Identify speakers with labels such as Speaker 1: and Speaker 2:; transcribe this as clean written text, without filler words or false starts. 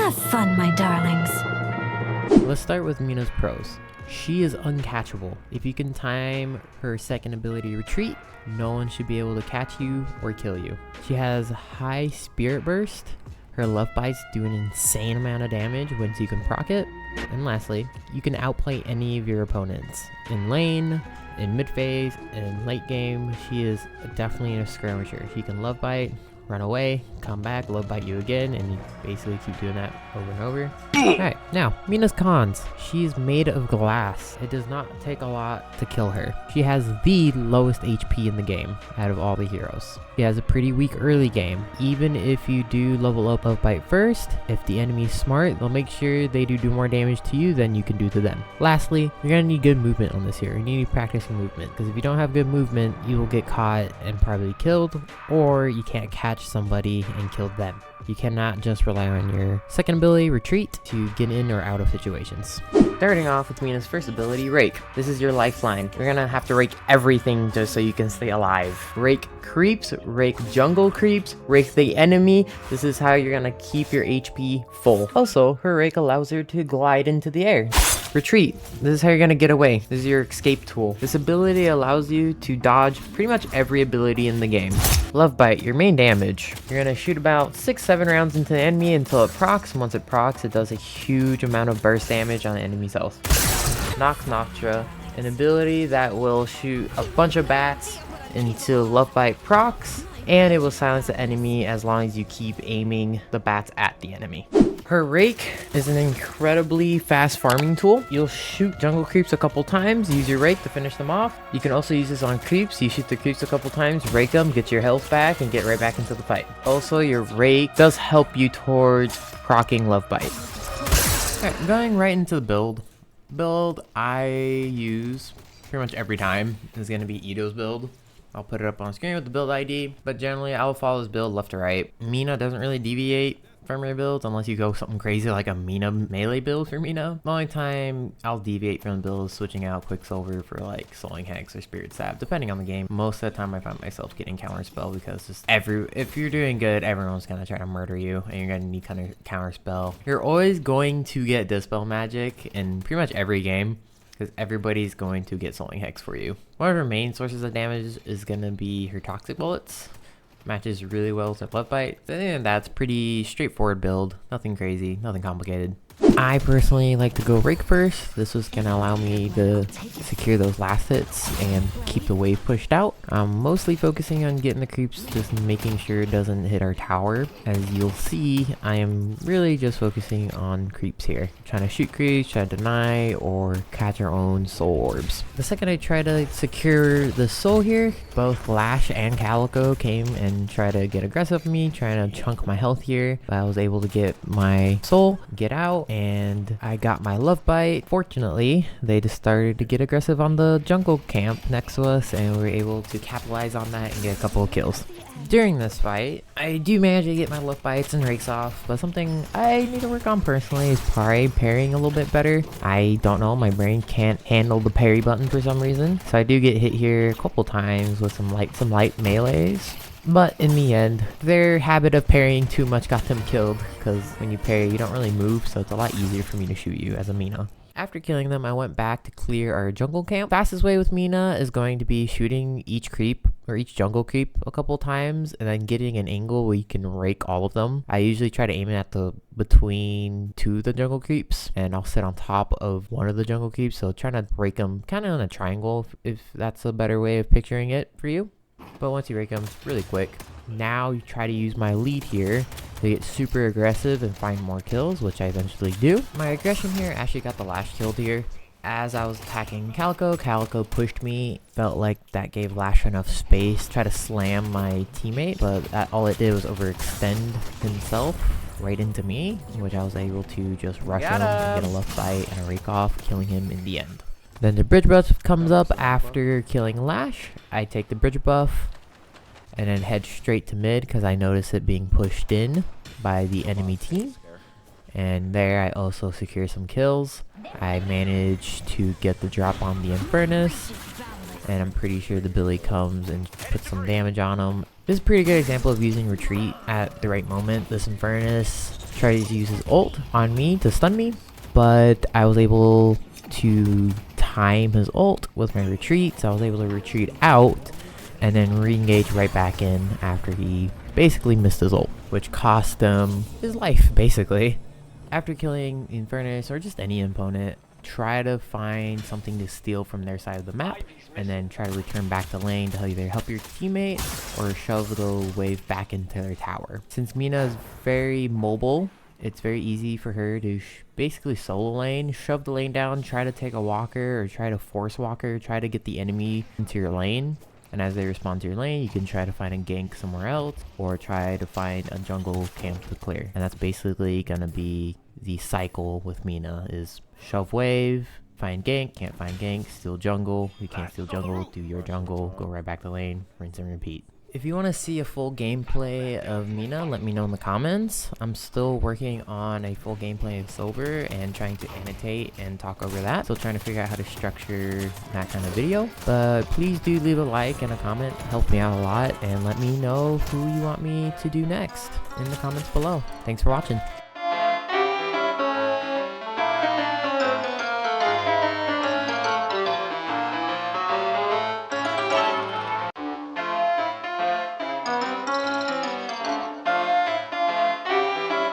Speaker 1: Have fun, my darlings.
Speaker 2: Let's start with Mina's pros. She is uncatchable. If you can time her second ability retreat, no one should be able to catch you or kill you. She has high spirit burst. Her love bites do an insane amount of damage once you can proc it. And lastly, you can outplay any of your opponents. In lane, in mid phase, in late game, she is definitely a skirmisher. She can love bite, run away, come back, love bite you again, and you basically keep doing that over and over. Alright, now, Mina's cons. She's made of glass. It does not take a lot to kill her. She has the lowest HP in the game out of all the heroes. She has a pretty weak early game. Even if you do level up Love Bite first, if the enemy's smart, they'll make sure they do more damage to you than you can do to them. Lastly, you're gonna need good movement on this hero. You need to practice movement, because if you don't have good movement, you will get caught and probably killed, or you can't catch somebody and kill them. You cannot just rely on your second ability, Retreat, to get in or out of situations. Starting off with Mina's first ability, Rake. This is your lifeline. You're gonna have to rake everything just so you can stay alive. Rake creeps, rake jungle creeps, rake the enemy. This is how you're gonna keep your HP full. Also, her rake allows her to glide into the air. Retreat. This is how you're gonna get away. This is your escape tool. This ability allows you to dodge pretty much every ability in the game. Love Bite, your main damage. You're gonna shoot about 6-7 rounds into the enemy until it procs. Once it procs, it does a huge amount of burst damage on the enemy's health. Nox Noctra, an ability that will shoot a bunch of bats until Love Bite procs, and it will silence the enemy as long as you keep aiming the bats at the enemy. Her Rake is an incredibly fast farming tool. You'll shoot jungle creeps a couple times, use your Rake to finish them off. You can also use this on creeps. You shoot the creeps a couple times, rake them, get your health back, and get right back into the fight. Also, your Rake does help you towards proccing Love Bite. Alright, going right into the build. Build I use pretty much every time is going to be Ito's build. I'll put it up on screen with the build ID, but generally I'll follow this build left to right. Mina doesn't really deviate from your builds unless you go something crazy like a MINA melee build for Mina. The only time I'll deviate from the build is switching out Quicksilver for like Soling Hex or Spirit Stab, depending on the game. Most of the time I find myself getting Counterspell because just if you're doing good, everyone's gonna try to murder you and you're gonna need kind of Counterspell. You're always going to get Dispel Magic in pretty much every game, because everybody's going to get Soling Hex for you. One of her main sources of damage is going to be her Toxic Bullets. Matches really well with her Love Bite. And that's pretty straightforward build. Nothing crazy, nothing complicated. I personally like to go Rake first. This was going to allow me to secure those last hits and keep the wave pushed out. I'm mostly focusing on getting the creeps, just making sure it doesn't hit our tower. As you'll see, I am really just focusing on creeps here. Trying to shoot creeps, try to deny, or catch our own soul orbs. The second I try to secure the soul here, both Lash and Calico came and tried to get aggressive with me, trying to chunk my health here. But I was able to get my soul, get out, and I got my Love Bite. Fortunately, they just started to get aggressive on the jungle camp next to us, and we were able to capitalize on that and get a couple of kills. During this fight, I do manage to get my Love Bites and Rakes off, but something I need to work on personally is probably parrying a little bit better. I don't know, my brain can't handle the parry button for some reason, so I do get hit here a couple times with some light melees. But in the end, their habit of parrying too much got them killed, because when you parry, you don't really move, so it's a lot easier for me to shoot you as a Mina. After killing them, I went back to clear our jungle camp. Fastest way with Mina is going to be shooting each creep or each jungle creep a couple times and then getting an angle where you can rake all of them. I usually try to aim it at the between two of the jungle creeps, and I'll sit on top of one of the jungle creeps, so trying to rake them kind of in a triangle if that's a better way of picturing it for you. But once you rake them, it's really quick. Now you try to use my lead here to get super aggressive and find more kills, which I eventually do. My aggression here actually got the Lash killed here. As I was attacking Calico, Calico pushed me. Felt like that gave Lash enough space. Try to slam my teammate, but all it did was overextend himself right into me, which I was able to just rush him and get a Love Bite and a Rake off, killing him in the end. Then the bridge buff comes up after killing Lash. I take the bridge buff and then head straight to mid because I notice it being pushed in by the enemy team. And there I also secure some kills. I managed to get the drop on the Infernus. and I'm pretty sure the Billy comes and puts some damage on him. This is a pretty good example of using retreat at the right moment. This Infernus tries to use his ult on me to stun me, but I was able to time his ult with my retreat, so I was able to retreat out and then re-engage right back in after he basically missed his ult, which cost him his life, basically. After killing Infernus or just any opponent, try to find something to steal from their side of the map, and then try to return back to lane to either help your teammate or shove the wave back into their tower. Since Mina is very mobile, it's very easy for her to basically solo lane, shove the lane down, try to take a walker or try to force walker, try to get the enemy into your lane. And as they respond to your lane, you can try to find a gank somewhere else or try to find a jungle camp to clear. And that's basically going to be the cycle with Mina is shove wave, find gank, can't find gank, steal jungle, you can't steal jungle, do your jungle, go right back to lane, rinse and repeat. If you want to see a full gameplay of Mina, let me know in the comments. I'm still working on a full gameplay of Silver and trying to annotate and talk over that. Still trying to figure out how to structure that kind of video. But please do leave a like and a comment. Help me out a lot. And let me know who you want me to do next in the comments below. Thanks for watching.